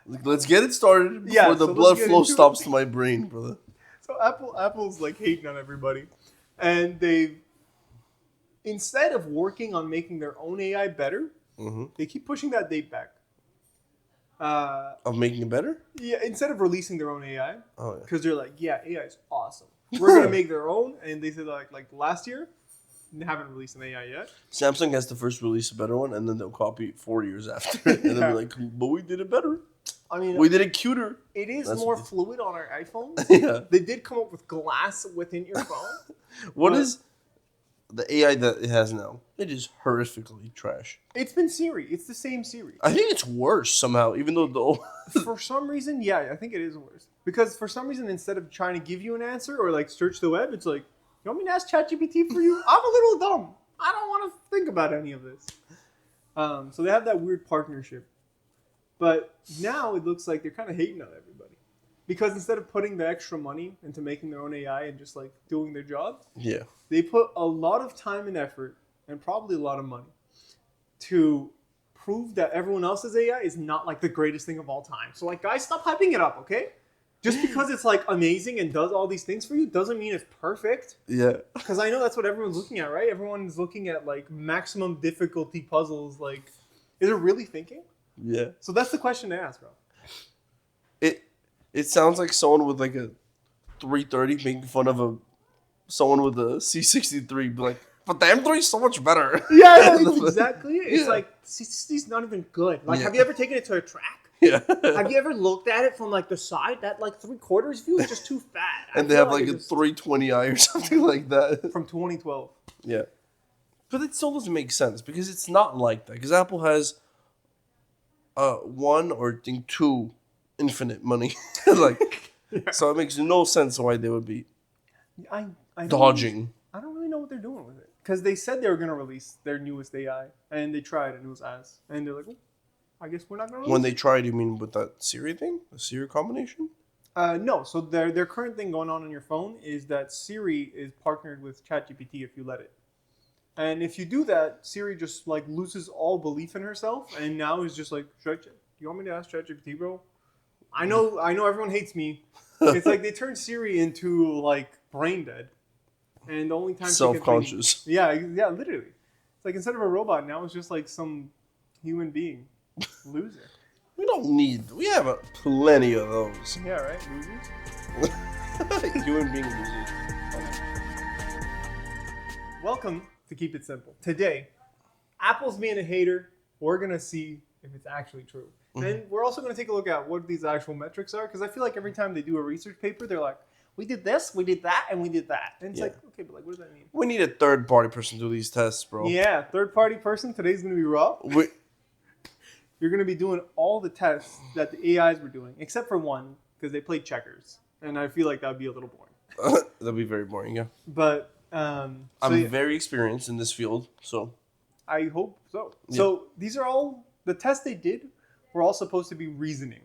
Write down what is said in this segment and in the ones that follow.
Let's get it started before the blood flow stops to my brain, brother. So Apple's like hating on everybody, and instead of working on making their own AI better, they keep pushing that date back. Of making it better? Yeah, instead of releasing their own AI, Oh because they're like, yeah, AI is awesome. We're gonna make their own, and they said like last year, they haven't released an AI yet. Samsung has to first release a better one, and then they'll copy it 4 years after, and then be like, "But we did it better. I mean, we did it cuter." It is more fluid on our iPhones. Yeah, they did come up with glass within your phone. What is the AI that it has now? It is horrifically trash. It's been Siri. It's the same Siri. I think it's worse somehow, even though for some reason, yeah, I think it is worse. Because for some reason, instead of trying to give you an answer or like search the web, it's like, you want me to ask ChatGPT for you? I'm a little dumb. I don't want to think about any of this. So they have that weird partnership. But now it looks like they're kind of hating on everybody. Because instead of putting the extra money into making their own AI and just like doing their job, yeah, they put a lot of time and effort and probably a lot of money to prove that everyone else's AI is not like the greatest thing of all time. So like, guys, stop hyping it up, okay? Just because it's like amazing and does all these things for you doesn't mean it's perfect. Yeah. Because I know that's what everyone's looking at, right? Everyone's looking at like maximum difficulty puzzles. Like, is it really thinking? Yeah. So that's the question to ask, bro. It sounds like someone with like a 330 making fun of someone with a C63, be like, but the M3 is so much better. Yeah, exactly. It's like C63's not even good. Like, have you ever taken it to a track? Yeah. Have you ever looked at it from like the side? That like 3/4 view is just too fat. And they have like a 320i or something like that. From 2012. Yeah. But it still doesn't make sense because it's not like that. Because Apple has one or I think two infinite money. So it makes no sense why they would be dodging. I don't really know what they're doing with it. Because they said they were going to release their newest AI. And they tried and it was ass. And they're like, well, I guess we're not going to release When they tried, you mean with that Siri thing? The Siri combination? No. So their current thing going on your phone is that Siri is partnered with ChatGPT if you let it. And if you do that, Siri just like loses all belief in herself. And now is just like, you want me to ask ChatGPT, bro? I know everyone hates me. It's like they turned Siri into like brain dead. And the only time self-conscious. Yeah, literally. It's like instead of a robot, now it's just like some human being. Loser. We have plenty of those. Yeah, right? Losers? Human being losers. Welcome to Keep It Simple. Today, Apple's being a hater. We're going to see if it's actually true. Mm-hmm. And we're also going to take a look at what these actual metrics are. Because I feel like every time they do a research paper, they're like, we did this, we did that, and we did that. And it's like, okay, but like, what does that mean? We need a third-party person to do these tests, bro. Yeah, third-party person. Today's going to be raw. You're going to be doing all the tests that the AIs were doing, except for one, because they played checkers. And I feel like that would be a little boring. That'd be very boring, yeah. But I'm very experienced in this field, so. I hope so. Yeah. So these are all, the tests they did were all supposed to be reasoning.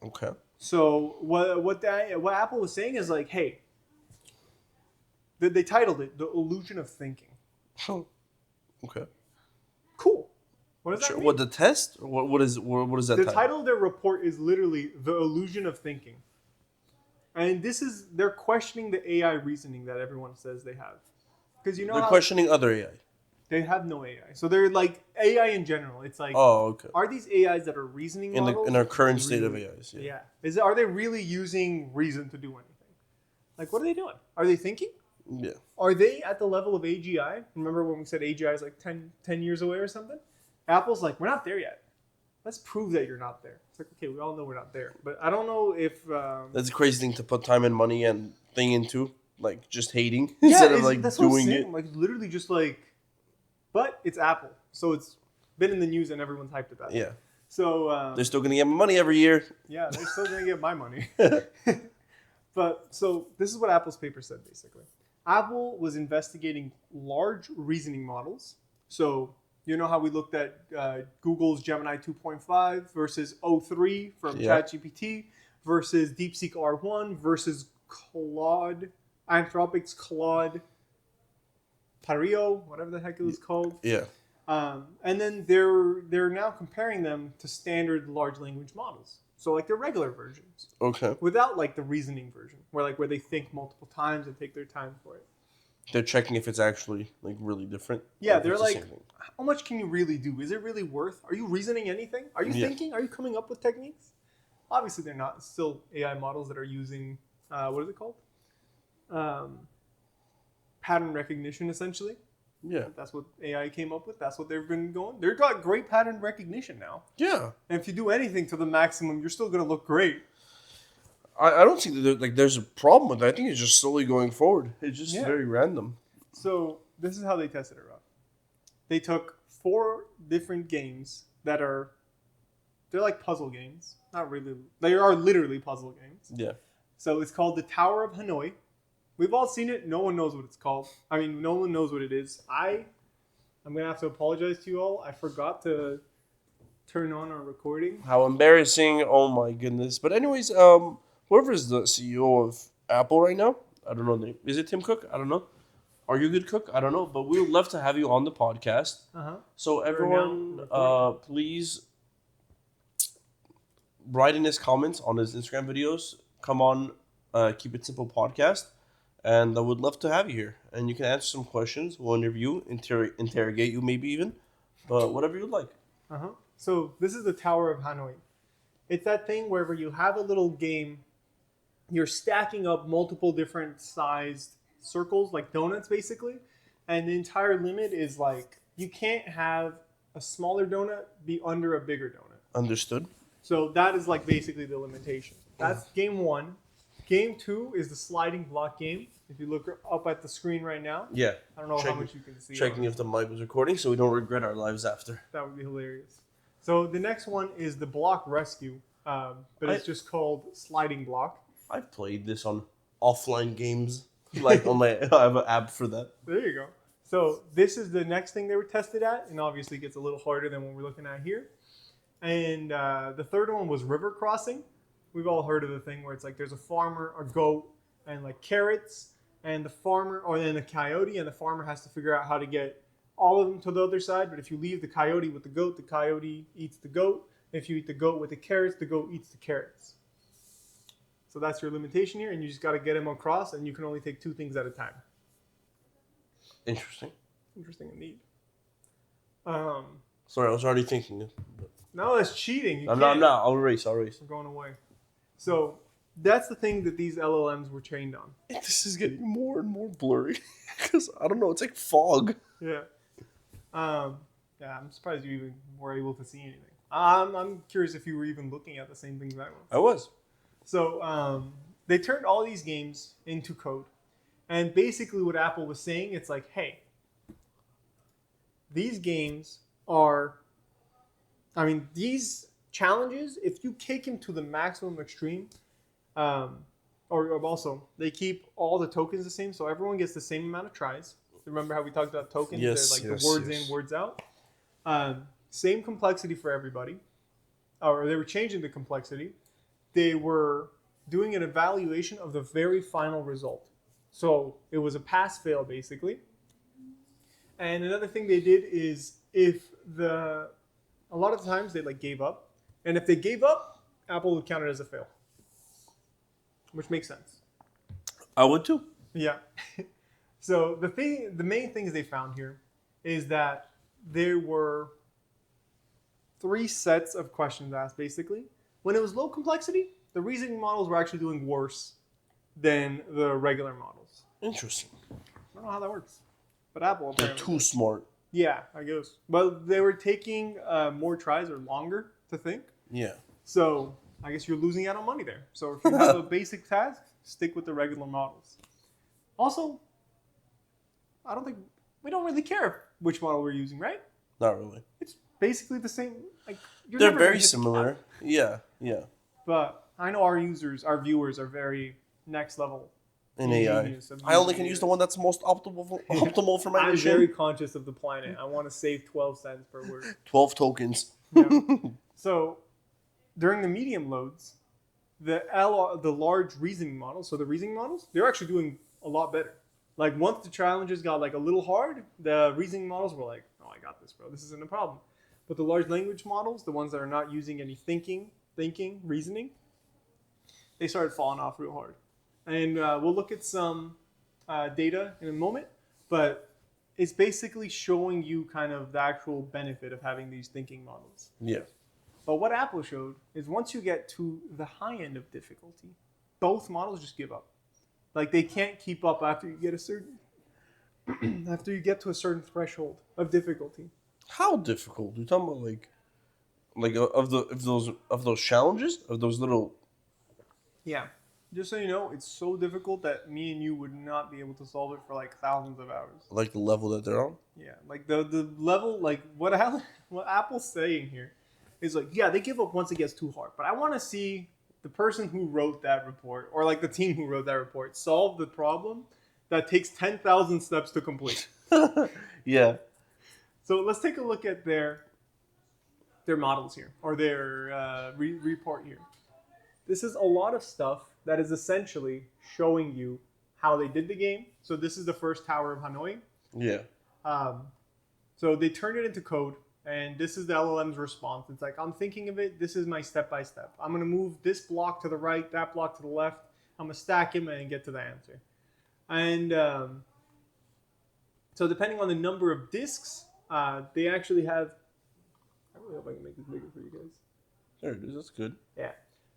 Okay. So what Apple was saying is like, hey, they titled it The Illusion of Thinking. Okay. Cool. What does that mean? What, the test? What is that The title of their report is literally The Illusion of Thinking. And they're questioning the AI reasoning that everyone says they have. Because they're questioning other AI. They have no AI. So they're like AI in general. It's like, are these AIs that are reasoning models? In our current state of AIs. Yeah. Are they really using reason to do anything? Like, what are they doing? Are they thinking? Yeah. Are they at the level of AGI? Remember when we said AGI is like 10 years away or something? Apple's like, we're not there yet. Let's prove that you're not there. It's like, okay, we all know we're not there. But I don't know if... That's a crazy thing to put time and money and thing into. Like, just hating instead of like doing it. Like, literally just like... But it's Apple. So it's been in the news and everyone's hyped about it. Yeah. So... they're still going to get my money every year. Yeah, they're still going to get my money. But, so this is what Apple's paper said, basically. Apple was investigating large reasoning models. So... You know how we looked at Google's Gemini 2.5 versus O3 from ChatGPT versus DeepSeek R1 versus Anthropic's Claude Pario, whatever the heck it was called. Yeah. And then they're now comparing them to standard large language models. So like their regular versions, Okay. without like the reasoning version, where they think multiple times and take their time for it. They're checking if it's actually like really different. Yeah, or if they're it's the like, same thing. how much can you really do? Is it really worth? Are you reasoning anything? Are you Yeah. thinking? Are you coming up with techniques? Obviously, they're not. It's still AI models that are using what is it called? Pattern recognition, essentially. Yeah. That's what AI came up with. That's what they've been going. They've got great pattern recognition now. Yeah. And if you do anything to the maximum, you're still going to look great. I don't think that there's a problem with it. I think it's just slowly going forward. It's just Yeah. very random. So this is how they tested it out. They took 4 different games they're like puzzle games. Not really. They are literally puzzle games. Yeah. So it's called the Tower of Hanoi. We've all seen it. No one knows what it's called. I mean, no one knows what it is. I'm going to have to apologize to you all. I forgot to turn on our recording. How embarrassing. Oh my goodness. But anyways, whoever is the CEO of Apple right now, I don't know. Is it Tim Cook? I don't know. Are you a good cook? I don't know. But we would love to have you on the podcast. Uh-huh. So everyone, please write in his comments on his Instagram videos. Come on, Keep It Simple podcast. And I would love to have you here. And you can answer some questions. We'll interview, interrogate you maybe even. But whatever you'd like. Uh-huh. So this is the Tower of Hanoi. It's that thing wherever you have a little game, you're stacking up multiple different sized circles, like donuts basically. And the entire limit is like, you can't have a smaller donut be under a bigger donut. Understood. So that is like basically the limitation. That's game 1. Game 2 is the sliding block game. If you look up at the screen right now, Yeah. I don't know how much you can see. Checking if the mic was recording so we don't regret our lives after. That would be hilarious. So the next one is the block rescue, but it's just called sliding block. I've played this on offline games. Like on my, I have an app for that. There you go. So this is the next thing they were tested at, and obviously it gets a little harder than what we're looking at here. And the third one was river crossing. We've all heard of the thing where it's like there's a farmer, a goat, and like carrots, and the farmer, or then a coyote, and the farmer has to figure out how to get all of them to the other side. But if you leave the coyote with the coyote eats the goat. If you eat the goat with the carrots eats the carrots. So that's your limitation here, and you just got to get them across, and you can only take 2 things at a time. Interesting. Interesting indeed. Sorry, I was already thinking. No, that's cheating. I'm not. I'll erase. We're going away. So that's the thing that these LLMs were trained on. This is getting more and more blurry because I don't know. It's like fog. Yeah. Yeah, I'm surprised you even were able to see anything. I'm curious if you were even looking at the same things I was. I was. So they turned all these games into code. And basically what Apple was saying, it's like, hey, these games are, these challenges, if you kick them to the maximum extreme, or also they keep all the tokens the same, so everyone gets the same amount of tries. Remember how we talked about tokens? Yes, They're like the words in, words out. Same complexity for everybody. Or they were changing the complexity. They were doing an evaluation of the very final result. So it was a pass-fail, basically. And another thing they did is a lot of times they like gave up. And if they gave up, Apple would count it as a fail. Which makes sense. I would too. Yeah. So the main things they found here is that there were 3 sets of questions asked, basically. When it was low complexity, the reasoning models were actually doing worse than the regular models. Interesting. I don't know how that works. But Apple They're apparently too smart. Yeah, I guess. But they were taking more tries or longer to think. Yeah. So I guess you're losing out on money there. So if you have a basic task, stick with the regular models. Also, we don't really care which model we're using, right? Not really. It's basically the same. Like They're very similar. Yeah, yeah. But I know our viewers are very next level. In AI. I only can use the one that's most optimal for my I'm mission. very conscious of the planet. I want to save 12 cents per word. 12 tokens. Yeah. So during the medium loads, the large reasoning models, so the reasoning models, they're actually doing a lot better. Like once the challenges got like a little hard, the reasoning models were like, oh, I got this, bro. This isn't a problem. But the large language models, the ones that are not using any reasoning, they started falling off real hard. And we'll look at some data in a moment, but it's basically showing you kind of the actual benefit of having these thinking models. Yeah. But what Apple showed is once you get to the high end of difficulty, both models just give up. Like they can't keep up after you get a certain after you get to a certain threshold of difficulty. How difficult? You're talking about like of those challenges of those little Yeah. Just so you know, it's so difficult that me and you would not be able to solve it for like thousands of hours. like the level that they're on. Yeah, like the level, like what Apple's saying here is like, yeah, they give up once it gets too hard. But I want to see the person who wrote that report, or like the team who wrote that report, solve the problem that takes 10,000 steps to complete. Yeah. So let's take a look at their models here, or their report here. This is a lot of stuff that is essentially showing you how they did the game. So this is the first tower of Hanoi. Yeah. So they turned it into code, and this is the LLM's response. It's like, I'm thinking of it. This is my step-by-step. I'm going to move this block to the right, that block to the left. I'm going to stack them and get to the answer. And so depending on the number of disks, they actually have... I really hope I can make this bigger for you guys. There it is. That's good. Yeah.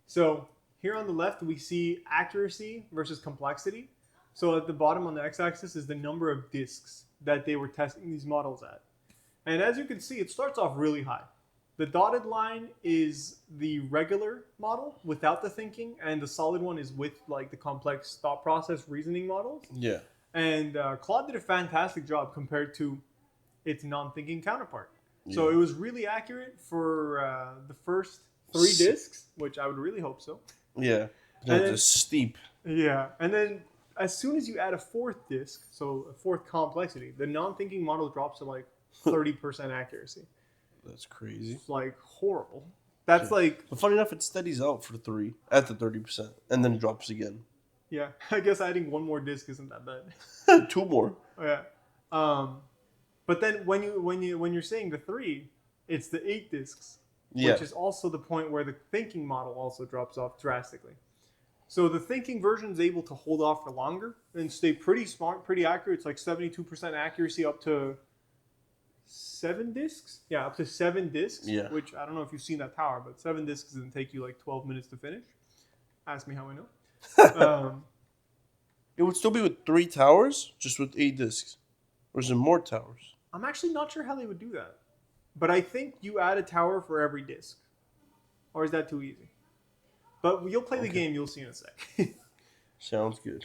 So here on the left, we see accuracy versus complexity. So at the bottom on the x-axis is the number of disks that they were testing these models at. And as you can see, it starts off really high. The dotted line is the regular model without the thinking, and the solid one is with like the complex thought process reasoning models. Yeah. And Claude did a fantastic job compared to its non-thinking counterpart. Yeah. So it was really accurate for the first 3 disks, which I would really hope so. Yeah. And That's steep. Yeah, and then as soon as you add a 4th disk, so a 4th complexity, the non-thinking model drops to like 30% accuracy. That's crazy. It's like horrible. That's like, But funny enough, it steadies out for 3 at the 30%, and then drops again. yeah. I guess adding 1 more disk isn't that bad. 2 more. Yeah. But then when you're saying the 3, it's the 8 disks, Yeah. which is also the point where the thinking model also drops off drastically. So the thinking version is able to hold off for longer and stay pretty smart, pretty accurate. It's like 72% accuracy up to 7 disks. Yeah, up to 7 disks. Yeah. Which I don't know if you've seen that tower, but 7 disks doesn't take you like 12 minutes to finish. Ask me how I know. It would still be with 3 towers, just with 8 discs. Or is it more towers? I'm actually not sure how they would do that. But I think you add a tower for every disk. Or is that too easy? But you'll play the game, you'll see in a sec. Sounds good.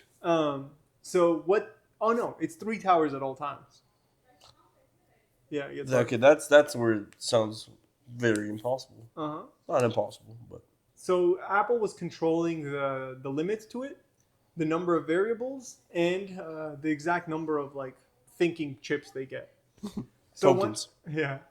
So what... Oh no, it's 3 towers at all times. Yeah, it gets Okay, that's where it sounds very impossible. Uh-huh. Not impossible, but... So Apple was controlling the limits to it, the number of variables, and the exact number of like thinking chips they get. So Tokens.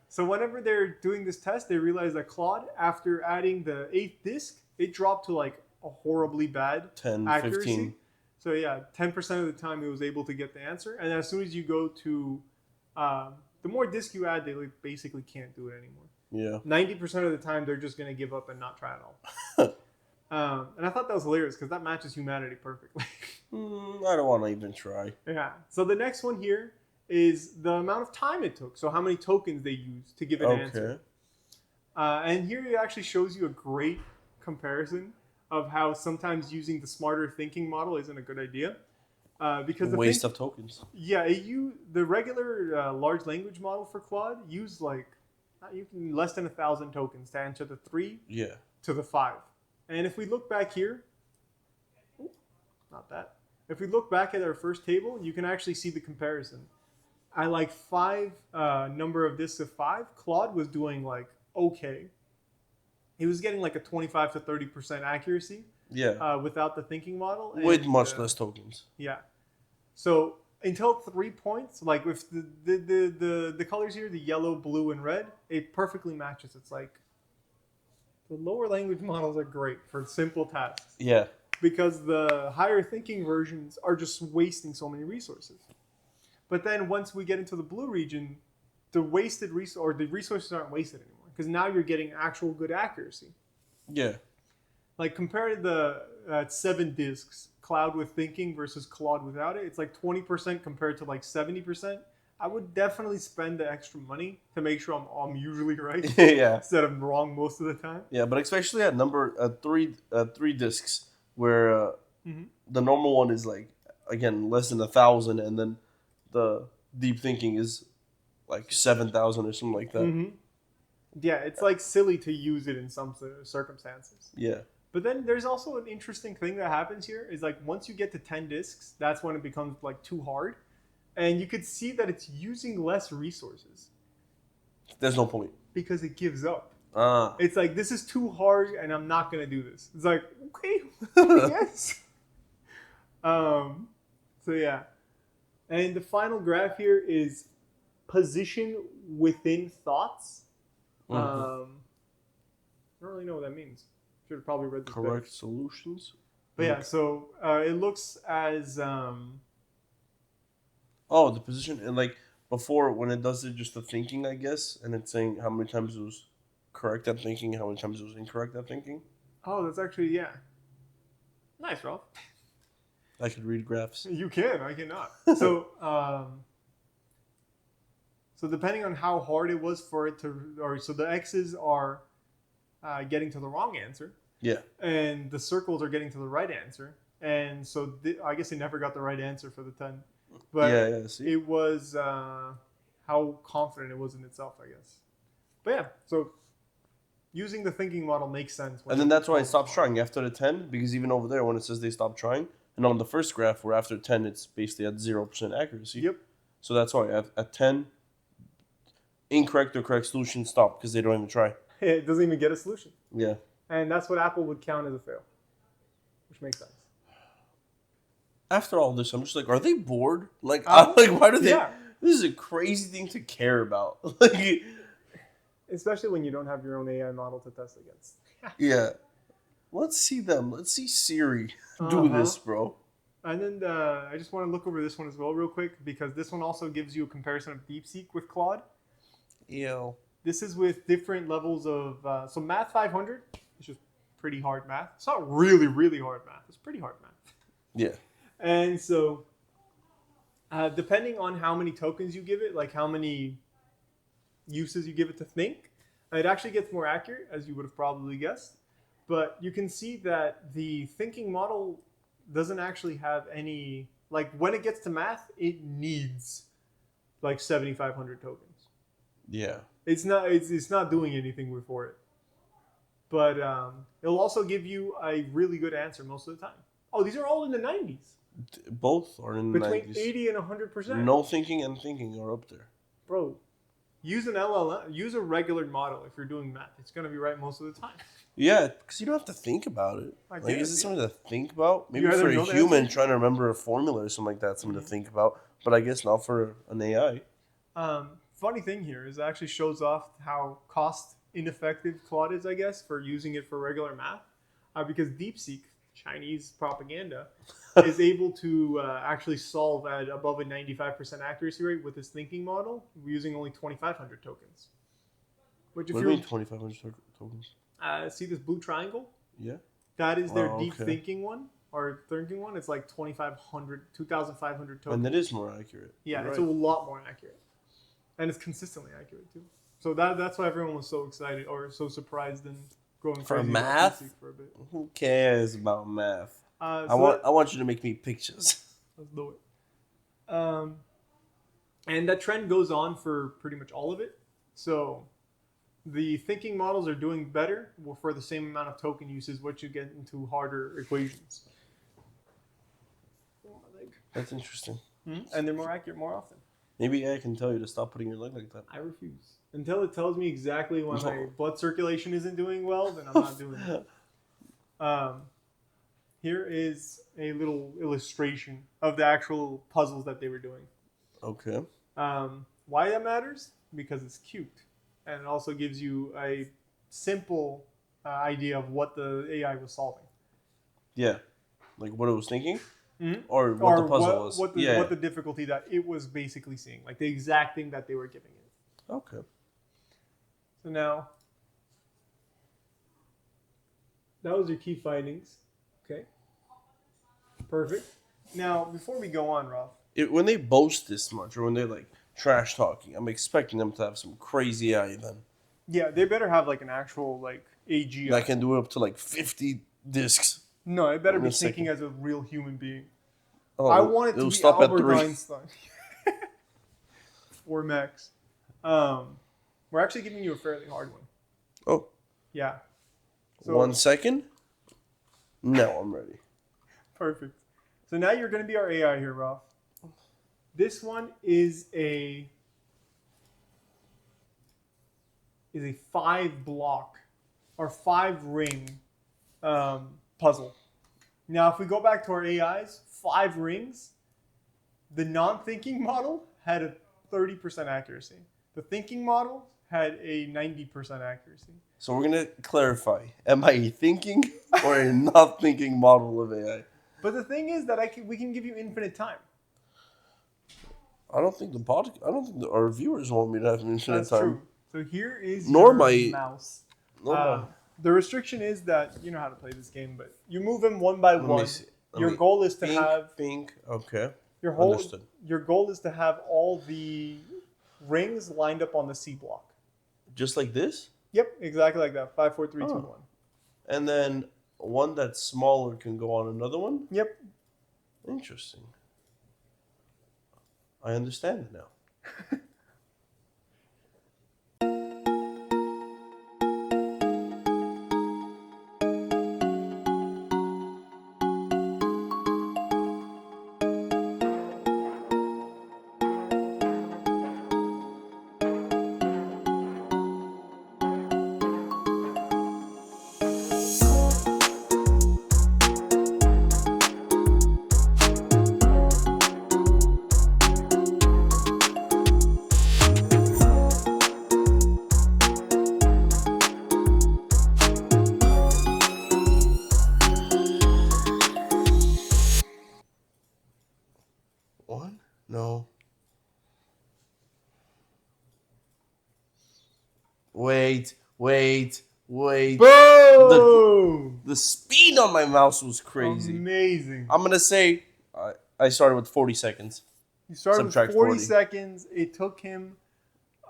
So whenever they're doing this test, they realize that Claude, after adding the 8th disk, it dropped to like a horribly bad 10, accuracy. 15. So yeah, 10% of the time it was able to get the answer. And as soon as you go to the more disk you add, they like basically can't do it anymore. Yeah. 90% of the time, they're just going to give up and not try at all. And I thought that was hilarious because that matches humanity perfectly. I don't want to even try. Yeah. So the next one here is the amount of time it took. So how many tokens they used to give an answer. And here it actually shows you a great comparison of how sometimes using the smarter thinking model isn't a good idea. Because the waste of tokens. Yeah, the regular large language model for Claude used like less than 1,000 tokens to answer the 3 to the 5. And if we look back here, not that. If we look back at our first table, you can actually see the comparison. At like 5 number of disks of 5, Claude was doing like okay. He was getting like a 25 to 30% accuracy. Yeah. Without the thinking model. With much less tokens. Yeah. So until 3 points, like with the colors here, the yellow, blue, and red, it perfectly matches. It's like the lower language models are great for simple tasks. Yeah. Because the higher thinking versions are just wasting so many resources. But then once we get into the blue region, the wasted resource or the resources aren't wasted anymore because now you're getting actual good accuracy. Yeah. Like compare the 7 discs Cloud with thinking versus Claude without it. It's like 20% compared to like 70%. I would definitely spend the extra money to make sure I'm usually right Yeah. instead of wrong most of the time. Yeah, but especially at number three discs where Mm-hmm. the normal one is like again less than 1,000, and then the deep thinking is like 7,000 or something like that. Mm-hmm. Yeah, it's like silly to use it in some circumstances. Yeah. But then there's also an interesting thing that happens here is like once you get to 10 discs, that's when it becomes like too hard. And you could see that it's using less resources There's no point. because it gives up. Ah. It's like, this is too hard and I'm not going to do this. It's like, okay, yes. So yeah. And the final graph here is position within thoughts. Mhm. I don't really know what that means. Should have probably read this Correct better. solutions. But yeah, so it looks as Oh, the position, and like before when it does it, just the thinking, I guess, and it's saying how many times it was correct at thinking, how many times it was incorrect at thinking. oh, that's actually yeah. Nice, Ralph. I could read graphs. You can, I cannot. So depending on how hard it was for it to, or so the X's are getting to the wrong answer, Yeah. and the circles are getting to the right answer, and so I guess they never got the right answer for the 10, but Yeah. See. it was how confident it was in itself, I guess. But yeah, so using the thinking model makes sense. And then that's why it stops trying after the 10, because even over there when it says they stop trying, and on the first graph where after 10 it's basically at 0% accuracy. Yep. So that's why at 10, incorrect or correct solution stop because they don't even try. It doesn't even get a solution. Yeah. And that's what Apple would count as a fail, which makes sense. After all this, I'm just like, are they bored? Like, why do they? Yeah. This is a crazy thing to care about. Like, Especially when you don't have your own AI model to test against. yeah. Let's see them. Let's see Siri do this, bro. And then I just want to look over this one as well real quick because this one also gives you a comparison of DeepSeek with Claude. Ew. This is with different levels of... so Math 500 is just pretty hard math. It's not really, really hard math. It's pretty hard math. Yeah. And so depending on how many tokens you give it, like how many uses you give it to think, it actually gets more accurate, as you would have probably guessed. But you can see that the thinking model doesn't actually have any... Like, when it gets to math, it needs like 7,500 tokens. Yeah. It's not doing anything before it. But it'll also give you a really good answer most of the time. Oh, these are all in the 90s. Both are in the Between 90s. 80 and 100%. No thinking and thinking are up there. Bro, use an LLM. Use a regular model if you're doing math. It's going to be right most of the time. Yeah, because you don't have to think about it. I Like, guess, is it yeah. something to think about? Maybe You either for a know the human answer. trying to remember a formula or something like that, something to think about. But I guess not for an AI. Funny thing here is it actually shows off how cost ineffective Claude is, I guess, for using it for regular math. Because DeepSeek, Chinese propaganda, is able to actually solve at above a 95% accuracy rate with this thinking model using only 2,500 tokens. Which, if What do you you mean 2,500 tokens? see this blue triangle, Yeah. that is their Oh, deep okay. thinking one or thinking one. It's like 2,500 tokens. And that is more accurate. Yeah, You're it's right. a lot more accurate, and it's consistently accurate too. So that's why everyone was so excited or so surprised and going For crazy math? about DeepSeek for a bit. Who cares about math? I So want you to make me pictures. let's do it. And that trend goes on for pretty much all of it. So the thinking models are doing better for the same amount of token uses, which you get into harder equations. That's interesting. And they're more accurate more often. Maybe I can tell you to stop putting your leg like that. I refuse. Until it tells me exactly when my No. blood circulation isn't doing well, then I'm not doing it. Here is a little illustration of the actual puzzles that they were doing. Okay. Why that matters? Because it's cute. And it also gives you a simple idea of what the AI was solving. Yeah. Like what it was thinking? Mhm. Or what the puzzle was. What the difficulty that it was basically seeing. Like the exact thing that they were giving it. Okay. So now, that was your key findings. Okay. Perfect. Now, before we go on, Ralph. When they boast this much, or when they're like trash talking, I'm expecting them to have some crazy AI then Yeah, they better have like an actual like AGI. that can do it up to like 50 discs No, it better in be a thinking second. as a real human being. Oh, I want it to it'll be stop at Albert 3. Einstein. 4 max. We're actually giving you a fairly hard one. Oh, Yeah. So 1 second. No, I'm ready. perfect. So now you're going to be our AI here, Ralph. This one is a 5-block or 5-ring puzzle. Now, if we go back to our AIs, 5 rings. The non-thinking model had a 30% accuracy. The thinking model had a 90% accuracy. So we're gonna clarify: am I a thinking or a not thinking model of AI? But the thing is that we can give you infinite time. I don't think our viewers want me to have infinite That's time. true. So here is Nor your my- mouse. No, no. The restriction is that you know how to play this game, but you move them one by Let me one. see. Your goal is to have think. Okay, your whole. understood. Your goal is to have all the rings lined up on the C block. Just like this, Yep, exactly like that. 5, 4, 3, 2, 1. and then one that's smaller can go on another one. Yep. Interesting. I understand it now. One? No. Wait. Boom! The speed on my mouse was crazy. Amazing. I'm gonna say I started with 40 seconds. You started Subtract with 40 40. seconds. It took him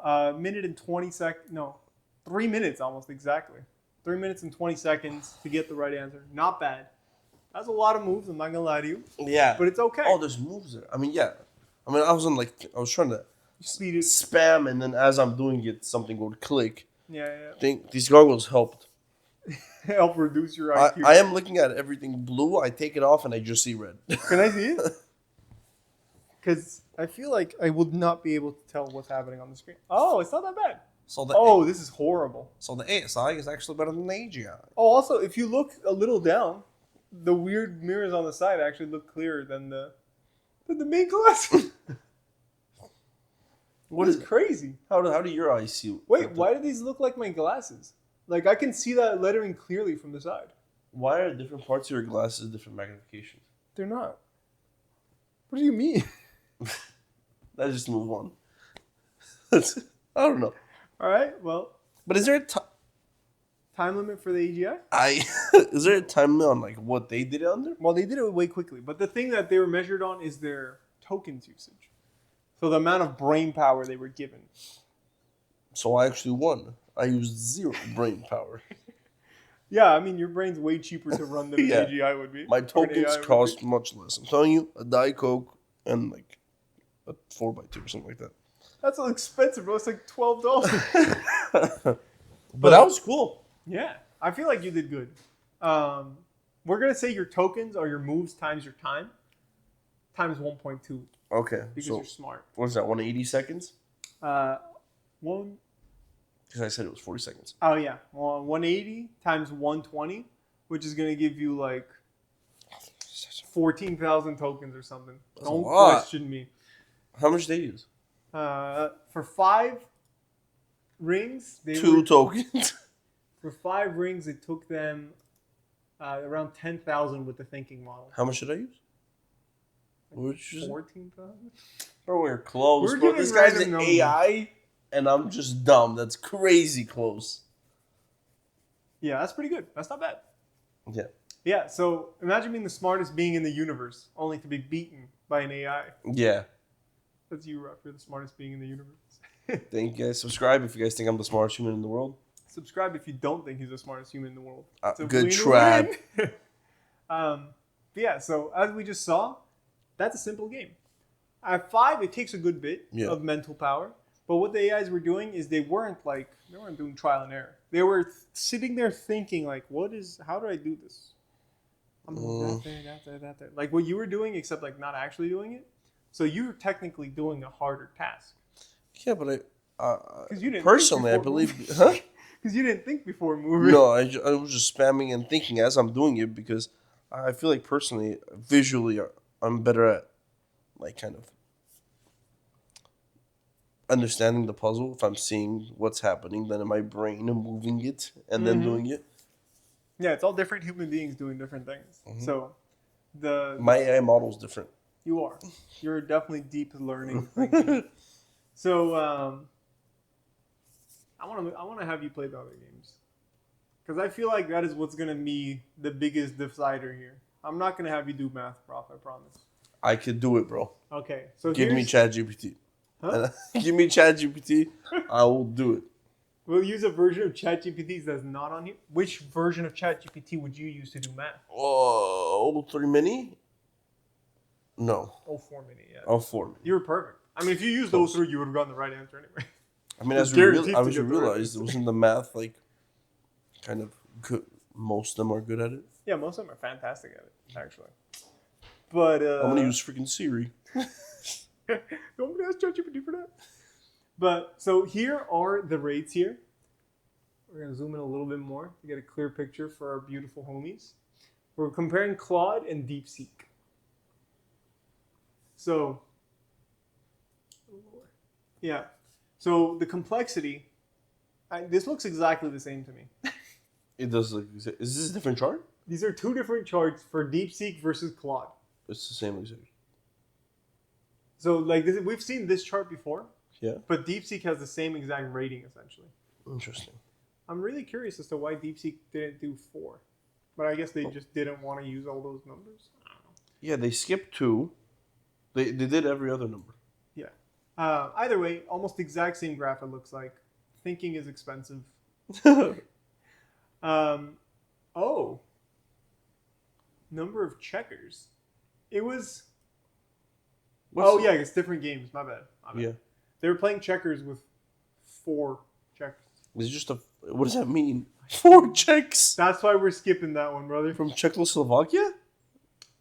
a minute and 20 seconds. No, 3 minutes almost exactly. 3 minutes and 20 seconds to get the right answer. Not bad. That's a lot of moves. I'm not gonna lie to you, Yeah. but it's okay. Oh, there's moves there. I mean, yeah. I mean, I was trying to Speed it. spam, and then as I'm doing it, something would click. Yeah. I think these goggles helped. Help reduce your I, IQ. I am looking at everything blue. I take it off, and I just see red. Can I see it? Because I feel like I would not be able to tell what's happening on the screen. Oh, it's not that bad. So the This is horrible. so the ASI is actually better than the AGI. Oh, also, if you look a little down, the weird mirrors on the side actually look clearer than the main glasses. What That's is crazy. how do your eyes see? Wait, why do these look like my glasses? Like I can see that lettering clearly from the side. Why are different parts of your glasses different magnifications? They're not. What do you mean? Let's just move on. I don't know. All right. Well, But is there a time limit for the AGI? is there a time limit on like what they did it under? Well, they did it way quickly, but the thing that they were measured on is their tokens usage. So the amount of brain power they were given. So I actually won. I used 0 brain power. Yeah, I mean your brain's way cheaper to run than Yeah. an AGI would be. My or an tokens AI would cost be. much less. I'm telling you, a Diet Coke and like a 4x2 or something like that. That's so expensive, bro. It's like $12. But that was cool. Yeah, I feel like you did good. We're gonna say your tokens are your moves times your time, times 1.2 Okay. because So you're smart. what is that? 180 seconds? One. Because I said it was 40 seconds. Oh yeah, well, 180 times 120, which is gonna give you like 14,000 tokens or something. That's a Don't lot. question me. How much did they use? For 5 rings, they 2 were, tokens. for 5 rings, it took them around 10,000 with the thinking model. How much did I use? What did you say? 14,000. Bro, we're close. We're Bro, giving this guy's random an numbers. AI. and I'm just dumb. That's crazy close. Yeah, that's pretty good. That's not bad. Yeah. Yeah, so imagine being the smartest being in the universe, only to be beaten by an AI. Yeah. That's you, Ruff. You're the smartest being in the universe. Thank you guys. Subscribe if you guys think I'm the smartest human in the world. Subscribe if you don't think he's the smartest human in the world. It's a Good trap. win-win. But yeah, so as we just saw, that's a simple game. At 5, it takes a good bit of mental power. But what the AIs were doing is they weren't doing trial and error. They were sitting there thinking like, how do I do this? I'm that there. Like what you were doing, except like not actually doing it. So you're technically doing a harder task. Yeah, but You didn't personally, I believe, huh? Because you didn't think before moving. No, I was just spamming and thinking as I'm doing it because I feel like personally, visually, I'm better at like kind of understanding the puzzle if I'm seeing what's happening than in my brain and moving it and then doing it. Yeah, it's all different human beings doing different things. So my AI model's different. You are. You're definitely deep learning thinking. So I want to have you play the other games because I feel like that is what's gonna be the biggest decider here. I'm not gonna have you do math, prof. I promise. I could do it, bro. Okay, so give me ChatGPT. Huh? Give me ChatGPT. I will do it. We'll use a version of ChatGPT that's not on here. Which version of ChatGPT would you use to do math? Oh, 03 mini? No. 04 mini, yeah. 04 mini. You were perfect. I mean, if you used those 3, you would have gotten the right answer anyway. I mean, as we realized, it wasn't the math, like, kind of good. Most of them are good at it. Yeah, most of them are fantastic at it, actually. But I'm gonna use freaking Siri. Nobody asked ChatGPT for that. But so here are the rates here. We're gonna zoom in a little bit more to get a clear picture for our beautiful homies. We're comparing Claude and DeepSeek. So yeah. So the complexity, this looks exactly the same to me. It does look. Is this a different chart? These are 2 different charts for DeepSeek versus Claude. It's the same exact. So like this, we've seen this chart before. Yeah. But DeepSeek has the same exact rating essentially. Interesting. I'm really curious as to why DeepSeek didn't do 4. But I guess they just didn't want to use all those numbers. I don't know. Yeah, they skipped 2. They did every other number. Yeah. Either way, almost exact same graph it looks like. Thinking is expensive. Oh. Number of checkers. It was... yeah, it's different games. My bad. Yeah. They were playing checkers with 4 checkers. It's just a... What does that mean? 4 checks? That's why we're skipping that one, brother. From Czechoslovakia?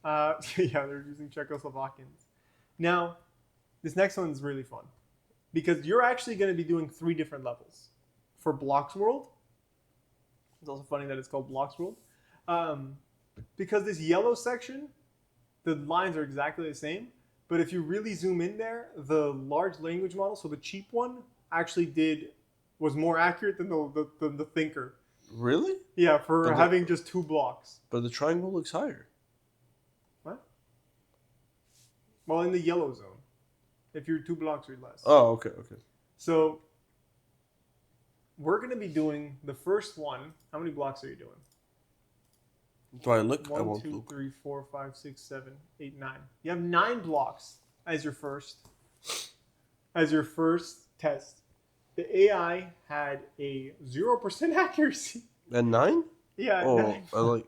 Yeah, they're using Czechoslovakians. Now, this next one is really fun. Because you're actually going to be doing 3 different levels. For Blocks World. It's also funny that it's called Blocks World. Because this yellow section, the lines are exactly the same. But if you really zoom in there, the large language model, so the cheap one, actually was more accurate than the thinker. Really? Yeah, for having just 2 blocks. But the triangle looks higher. What? Well, in the yellow zone. If you're 2 blocks or less. Oh, okay. So, we're going to be doing the first one. How many blocks are you doing? Do I look? 1, 2, 3, 4, 5, 6, 7, 8, 9. You have 9 blocks as your first test. The AI had a 0% accuracy. And 9? Yeah. Oh, 9. I like.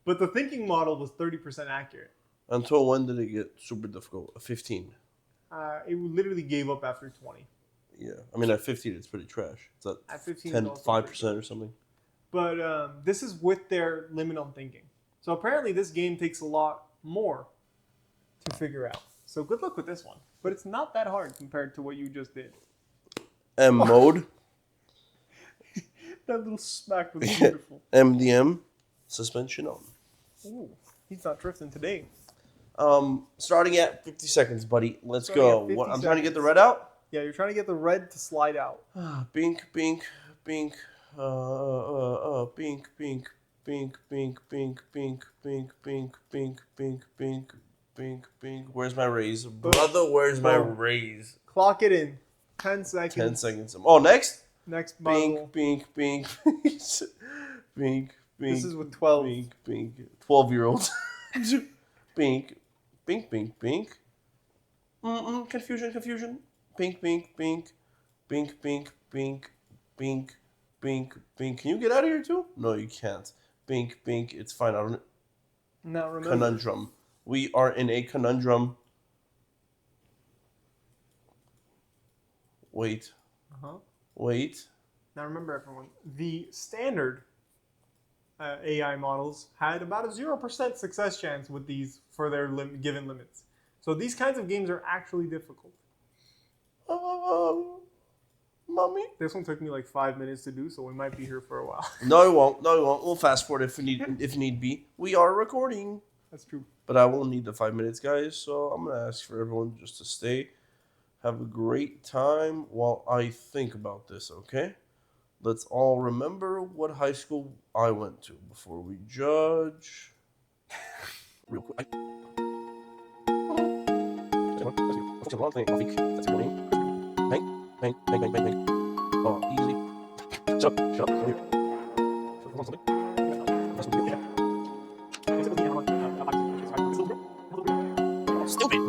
But the thinking model was 30% accurate. Until when did it get super difficult? 15. It literally gave up after 20. Yeah, I mean at 15 it's pretty trash. It's at 15, 5% or something. But this is with their limit on thinking. So apparently this game takes a lot more to figure out. So good luck with this one. But it's not that hard compared to what you just did. M mode. That little smack was beautiful. MDM. Suspension on. Ooh, he's not drifting today. Starting at 50 seconds, buddy. Let's go. I'm trying to get the red out? Yeah, you're trying to get the red to slide out. Bink, bink, bink. Bink, bink, bink, bink, bink, bink, bink, bink, bink, bink, bink, bink, bink. Where's my raise? Brother, where's my raise? Clock it in. 10 seconds. 10 seconds. Oh, next? Next Bink, model. bink, bink. Bink, bink. This is with 12. Bink, bink. 12-year-olds. Bink, bink, bink, bink. Confusion, confusion. Bink, bink, bink. Bink, bink, bink. Bink, bink, bink. Can you get out of here too? No, you can't. Bink, bink. It's fine. I don't. Now remember. Conundrum. We are in a conundrum. Wait. Uh-huh. Wait. Now remember, everyone, the standard AI models had about a 0% success chance with these for their given limits. So these kinds of games are actually difficult. Mommy? This one took me like 5 minutes to do, so we might be here for a while. No, it won't. No, it won't. We'll fast forward if need be. We are recording. That's true. But I won't need the 5 minutes, guys. So I'm gonna ask for everyone just to stay. Have a great time while I think about this, okay? Let's all remember what high school I went to before we judge. Real quick. Bang, bang, bang, bang, bang, bang. Oh, easy. Shut up, shut up. Come here. Stupid.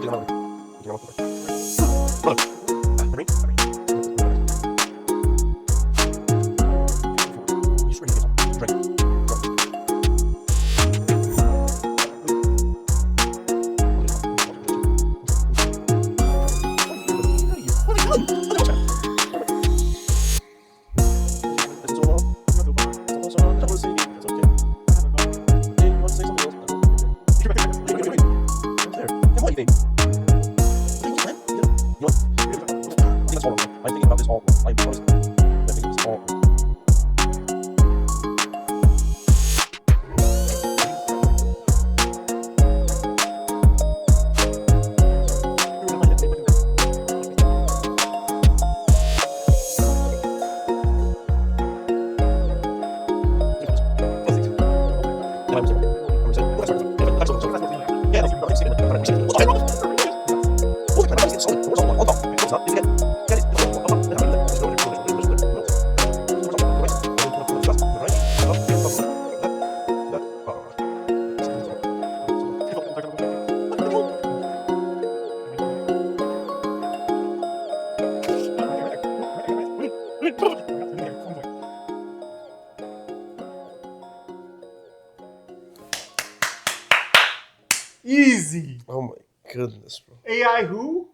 Easy. Oh my goodness, bro. AI who?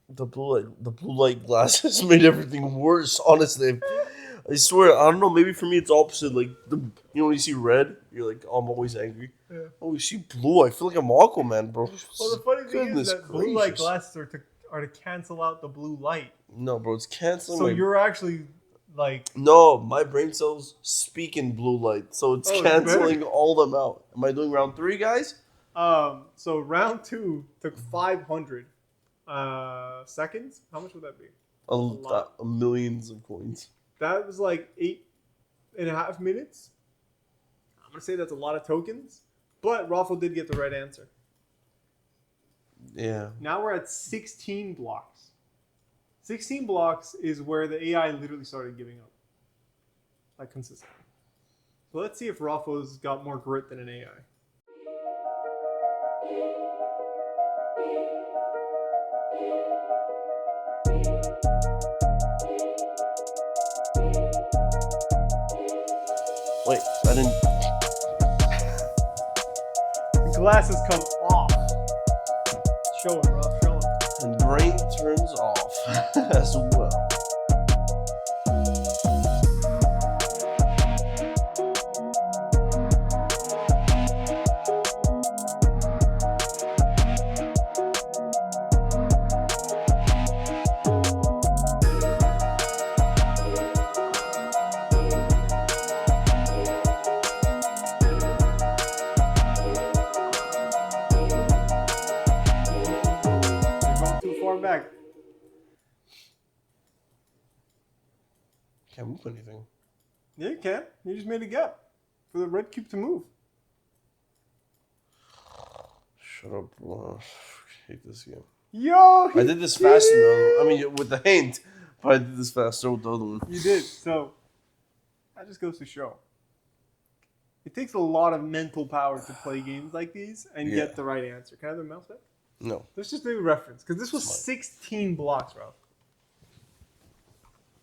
The blue light glasses made everything worse. Honestly, I swear. I don't know. Maybe for me it's opposite. Like when you see red, you're like, oh, I'm always angry. Yeah. Oh, you see blue, I feel like I'm Aquaman, bro. Well, the funny thing Goodness is that blue light glasses are to cancel out the blue light. No, bro, it's canceling. So you're actually like. No, my brain cells speak in blue light, so it's canceling better. all them out. Am I doing round 3, guys? So round 2 took 500 seconds. How much would that be? Millions of coins. That was like 8.5 minutes. I'm gonna say that's a lot of tokens, but Raffle did get the right answer. Yeah. Now we're at 16 blocks. 16 blocks is where the AI literally started giving up, like consistently. So let's see if Raffle's got more grit than an AI. Wait, I didn't. The glasses come off. Show it, Rob. Show it. And brain turns off as well. Back. Can't move anything. Yeah, you can. You just made a gap for the red cube to move. Shut up, bro. I hate this game. Yo, I did this fast in the other one. I mean, with the hint, but I did this faster with the other one. You did. So that just goes to show. It takes a lot of mental power to play games like these and Yeah. get the right answer. Can I have the mouse back? No. Let's just do a reference because this was Smart. 16 blocks, Ralph.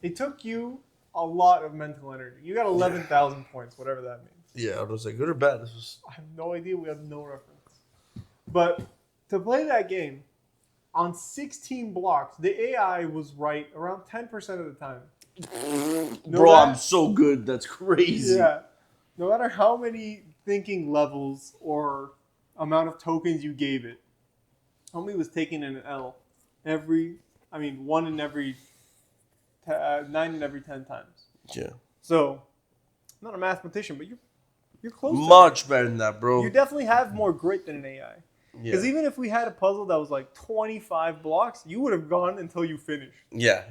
It took you a lot of mental energy. You got 11,000 points, whatever that means. Yeah, I was like, good or bad? This was. I have no idea. We have no reference. But to play that game on 16 blocks, the AI was right around 10% of the time. Bro, I'm so good. That's crazy. Yeah. No matter how many thinking levels or amount of tokens you gave it, homie was taking an L one in every 9 in every 10 times. Yeah. So, I'm not a mathematician, but you're close. Much better than that, bro. You definitely have more grit than an AI. Because even if we had a puzzle that was like 25 blocks, you would have gone until you finished. Yeah.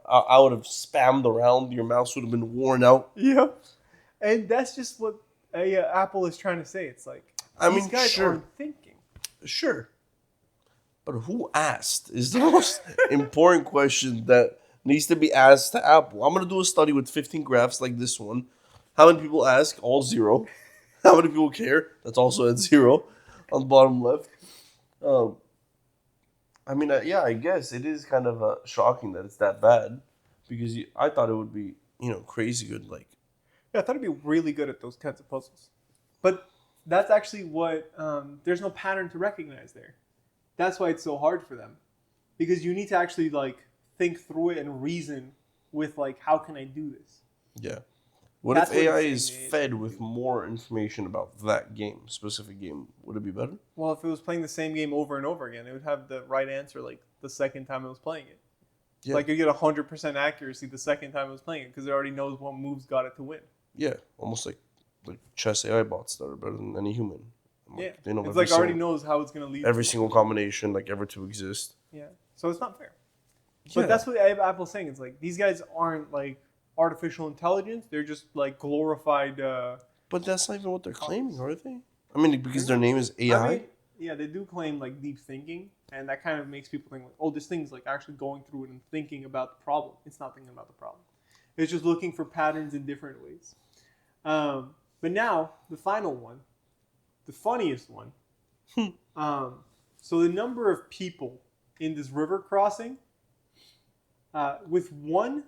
I would have spammed around. Your mouse would have been worn out. Yep. And that's just what Apple is trying to say. It's like, these guys aren't thinking. Sure. But who asked is the most important question that needs to be asked to Apple. I'm going to do a study with 15 graphs like this one. How many people ask? All 0. How many people care? That's also at 0 on the bottom left. I guess it is kind of shocking that it's that bad because I thought it would be, crazy good. Like, yeah, I thought it'd be really good at those kinds of puzzles. But that's actually what, there's no pattern to recognize there. That's why it's so hard for them. Because you need to actually, think through it and reason with, how can I do this? Yeah. What if AI is fed with more information about that specific game? Would it be better? Well, if it was playing the same game over and over again, it would have the right answer, the second time it was playing it. Yeah. You get 100% accuracy the second time it was playing it because it already knows what moves got it to win. Yeah, almost like chess AI bots that are better than any human. They know it's already knows how it's going to lead. Every single combination, ever to exist. Yeah, so it's not fair. But that's what Apple's saying. It's these guys aren't artificial intelligence. They're just glorified. But that's not even what they're claiming, are they? I mean, because their name is AI. Yeah, they do claim deep thinking, and that kind of makes people think this thing's actually going through it and thinking about the problem. It's not thinking about the problem. It's just looking for patterns in different ways. But now the final one, the funniest one. So the number of people in this river crossing, with one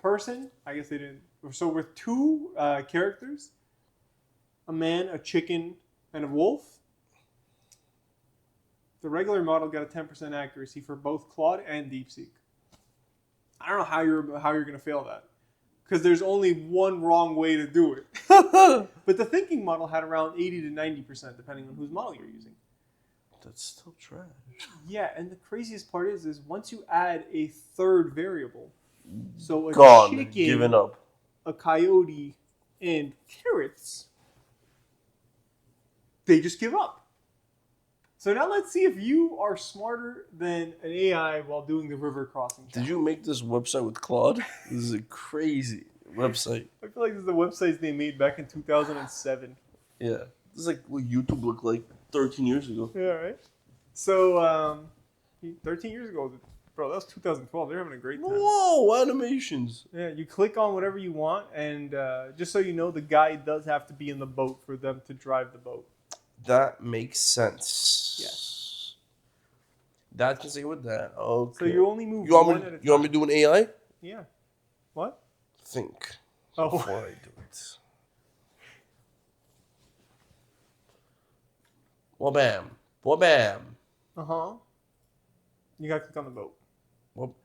person, I guess they didn't. So with 2 characters, a man, a chicken, and a wolf, the regular model got a 10% accuracy for both Claude and DeepSeek. I don't know how you're going to fail that, because there's only one wrong way to do it. But the thinking model had around 80 to 90%, depending on whose model you're using. That's still trash. Yeah, and the craziest part is once you add a third variable, so a chicken, giving up, a coyote, and carrots, they just give up. So now let's see if you are smarter than an AI while doing the river crossing challenge. Did you make this website with Claude? This is a crazy website. I feel like this is the websites they made back in 2007. Yeah. This is what YouTube looked like 13 years ago. Yeah, right? So, 13 years ago, bro, that was 2012. They're having a great time. Whoa, animations. Yeah, you click on whatever you want, and just so you know, the guy does have to be in the boat for them to drive the boat. That makes sense. Yes. That can say with that. Okay. So you only move you want one me, at a time. You want me to do an AI? Yeah. What? Think. Oh. Before I do it. Well, bam. Well, bam. Uh-huh. You gotta click on the boat. Well,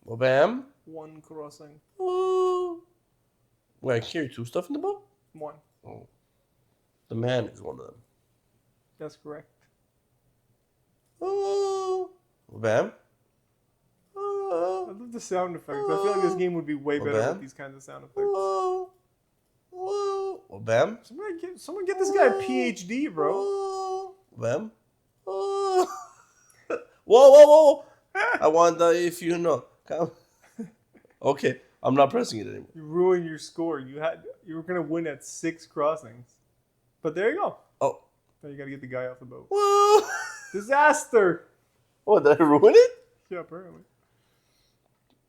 well, bam. One crossing. Wait, I can hear 2 stuff in the boat? One. Oh. The man is one of them. That's correct. Well, bam. I love the sound effects. I feel like this game would be way better with these kinds of sound effects. Well, bam. Someone get this guy a PhD, bro. Bam. Whoa. I wonder if you know. Come. Okay, I'm not pressing it anymore. You ruined your score. You were gonna win at 6 crossings, but there you go. Oh, Now you gotta get the guy off the boat. Whoa. Disaster! What, did I ruin it? Yeah, apparently.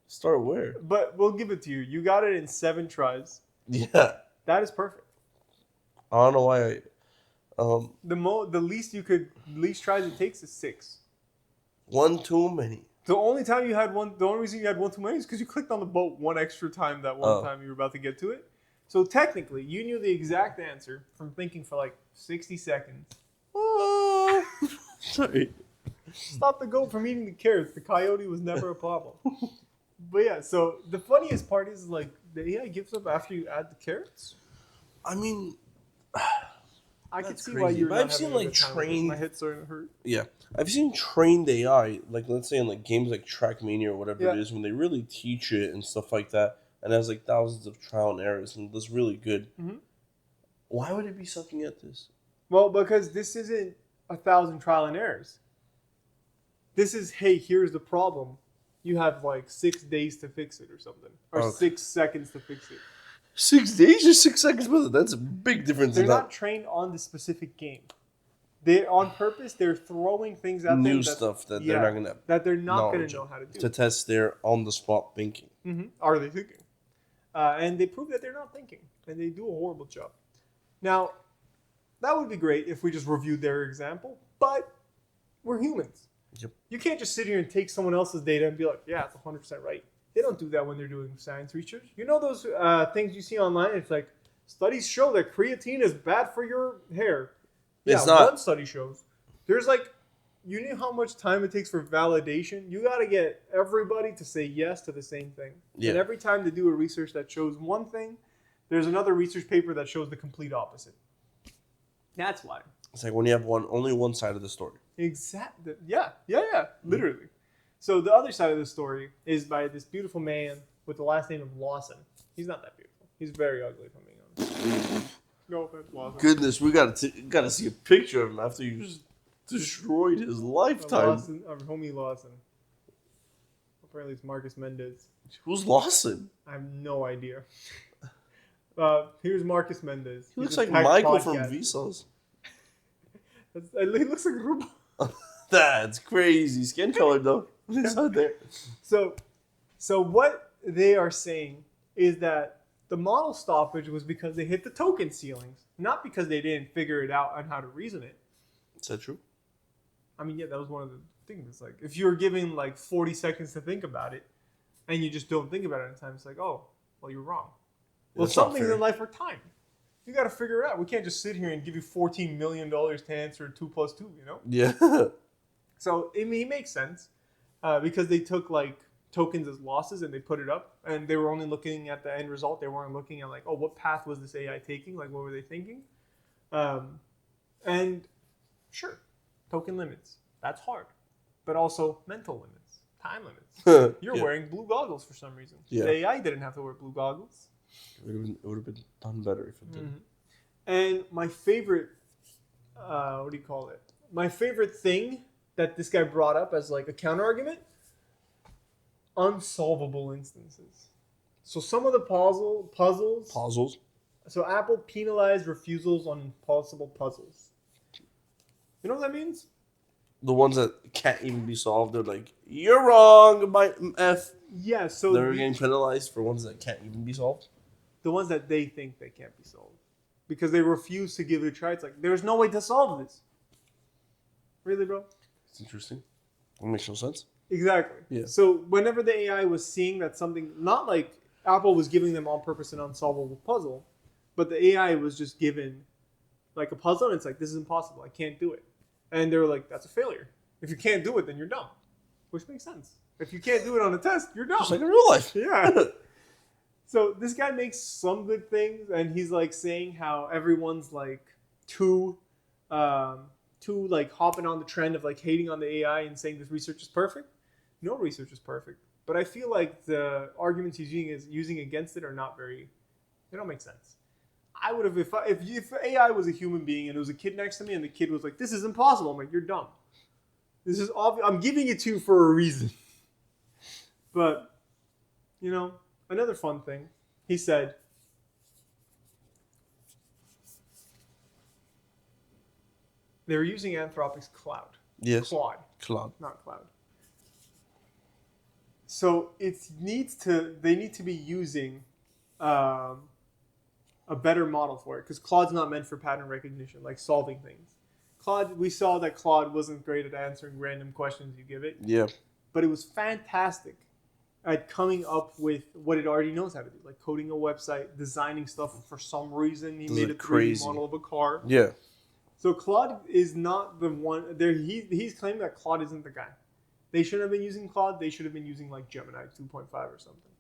Start where? But we'll give it to you. You got it in 7 tries. Yeah. That is perfect. I don't know why I... The least tries it takes is 6. One too many. The only reason you had one too many is because you clicked on the boat one extra time that one time you were about to get to it. So technically, you knew the exact answer from thinking for like 60 seconds. Oh. Sorry. Stop the goat from eating the carrots. The coyote was never a problem. But yeah, so the funniest part is like the AI gives up after you add the carrots. I mean, I can that's see crazy. why you're But not I've seen having a like good time with it. trained. My head's starting to hurt. Yeah, I've seen trained AI, like let's say in like games like Trackmania or whatever it is, when they really teach it and stuff like that, and has like thousands of trial and errors and does really good. Mm-hmm. Why would it be sucking at this? Well, because this isn't 1,000 trial and errors. This is, hey, here's the problem. You have like 6 days to fix it or something, or 6 seconds to fix it. 6 days or 6 seconds, brother? That's a big difference. They're not trained on the specific game. They on purpose. They're throwing things at new them stuff that they're not gonna know how to do to test their on the spot thinking. Mm-hmm. Are they thinking? And they prove that they're not thinking, and they do a horrible job. Now, that would be great if we just reviewed their example, but we're humans. Yep. You can't just sit here and take someone else's data and be like, yeah, it's 100% right. They don't do that when they're doing science research. You know those things you see online? It's like, studies show that creatine is bad for your hair. Yeah, it's not. One study shows. There's like, you know how much time it takes for validation? You got to get everybody to say yes to the same thing. Yeah. And every time they do a research that shows one thing, there's another research paper that shows the complete opposite. That's why. It's like when you have only one side of the story. Exactly. Yeah. Literally. So the other side of the story is by this beautiful man with the last name of Lawson. He's not that beautiful. He's very ugly, if I'm being honest. No offense, Lawson. Goodness, we gotta see a picture of him after you just destroyed his lifetime. Our homie Lawson. Apparently it's Marcus Mendez. Who's Lawson? I have no idea. Here's Marcus Mendez. He looks like Michael from Vsauce. He looks like Ruben. That's crazy. Skin color though. It's not there. So what they are saying is that the model stoppage was because they hit the token ceilings, not because they didn't figure it out on how to reason it. Is that true? I mean, yeah, that was one of the things. It's like if you're given like 40 seconds to think about it, and you just don't think about it in time, it's like, oh, well, you're wrong. Well, some things in life are timed. You got to figure it out. We can't just sit here and give you $14 million to answer 2 plus 2, you know? Yeah. So it makes sense because they took like tokens as losses and they put it up, and they were only looking at the end result. They weren't looking at like, oh, what path was this AI taking? Like, what were they thinking? And sure, token limits. That's hard, but also mental limits, time limits. You're wearing blue goggles for some reason. Yeah. The AI didn't have to wear blue goggles. It would have been done better if it did. Mm-hmm. And my favorite, what do you call it? My favorite thing that this guy brought up as like a counter argument, unsolvable instances. So some of the puzzles. So Apple penalized refusals on impossible puzzles. You know what that means? The ones that can't even be solved, they're like, you're wrong, my F. Yeah, so they're getting penalized for ones that can't even be solved? The ones that they think they can't be solved. Because they refuse to give it a try. It's like, there's no way to solve this. Really, bro? It's interesting. That makes no sense. Exactly. Yeah. So whenever the AI was seeing that something, not like Apple was giving them on purpose an unsolvable puzzle, but the AI was just given like a puzzle and it's like, this is impossible. I can't do it. And they were like, that's a failure. If you can't do it, then you're dumb. Which makes sense. If you can't do it on a test, you're dumb. Just like in real life. Yeah. So this guy makes some good things, and he's like saying how everyone's like too like hopping on the trend of like hating on the AI and saying this research is perfect. No research is perfect, but I feel like the arguments he's using against it are not very. They don't make sense. I would have if AI was a human being and there was a kid next to me and the kid was like, "This is impossible." I'm like, "You're dumb. This is obvious. I'm giving it to you for a reason." But you know. Another fun thing, he said, They're using Anthropic's Cloud. Yes. Claude, Cloud. not Cloud. So they need to be using a better model for it because Claude's not meant for pattern recognition, like solving things. Claude, we saw that Claude wasn't great at answering random questions you give it, Yeah. but it was fantastic at coming up with what it already knows how to do, like coding a website, designing stuff. For some reason, he made a 3D crazy model of a car. Yeah. So Claude is not the one. There, he's claiming that Claude isn't the guy. They shouldn't have been using Claude. They should have been using like Gemini 2.5 or something.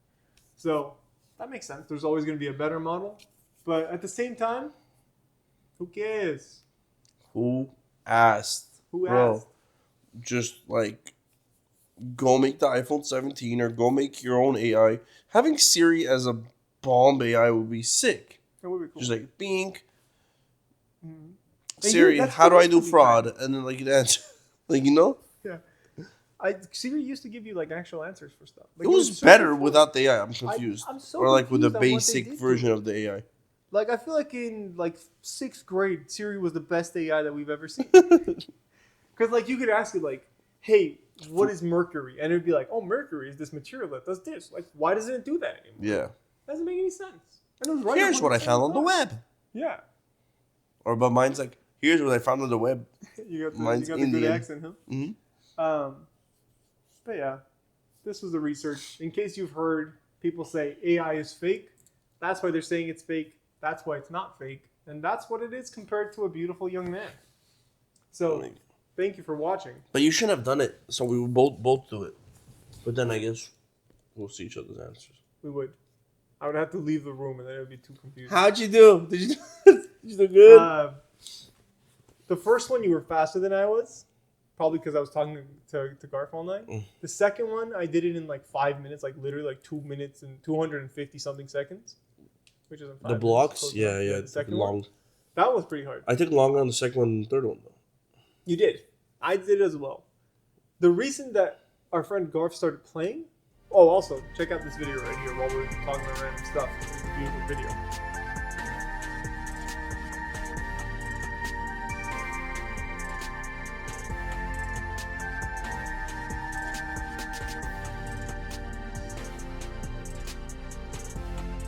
So that makes sense. There's always going to be a better model, but at the same time, who cares? Who asked? Who Bro, asked? just like go make the iPhone 17 or go make your own AI. Having Siri as a bomb AI would be sick. That would be cool. Just like Bing, Mhm. Siri, That's how do I supposed do to be fraud? kind. And then like it answer, like you know, Yeah. Siri used to give you like actual answers for stuff. Like, it was super better fun. without the AI. I'm confused. I'm so Or like with the confused on what they basic did to version it. of the AI. Like I feel like in like 6th grade, Siri was the best AI that we've ever seen. Because like you could ask it like, "Hey, what is mercury?" And it would be like, "Oh, mercury is this material that does this." Like, why doesn't it do that anymore? Yeah. Doesn't make any sense. And it was right. Here's what I 100% found on the time. web. Yeah. Or but mine's like, here's what I found on the web. You got Mine's the good Indian. accent, huh? Mm-hmm. But yeah, this was the research. In case you've heard people say AI is fake, that's why they're saying it's fake. That's why it's not fake. And that's what it is compared to a beautiful young man. So, thank you for watching. But you shouldn't have done it. So we would both do it. But then I guess we'll see each other's answers. We would. I would have to leave the room and then it would be too confusing. How'd you do? Did you do good? The first one, you were faster than I was. Probably because I was talking to Garf all night. The second one, I did it in like 5 minutes, like literally like 2 minutes and 250 something seconds, which is in 5 The minutes. blocks? Yeah. The second long. one, that was pretty hard. I took longer on the second one than the third one, though. You did. I did as well. The reason that our friend Garf started playing. Oh, also check out this video right here while we're talking about random stuff. It's a beautiful video.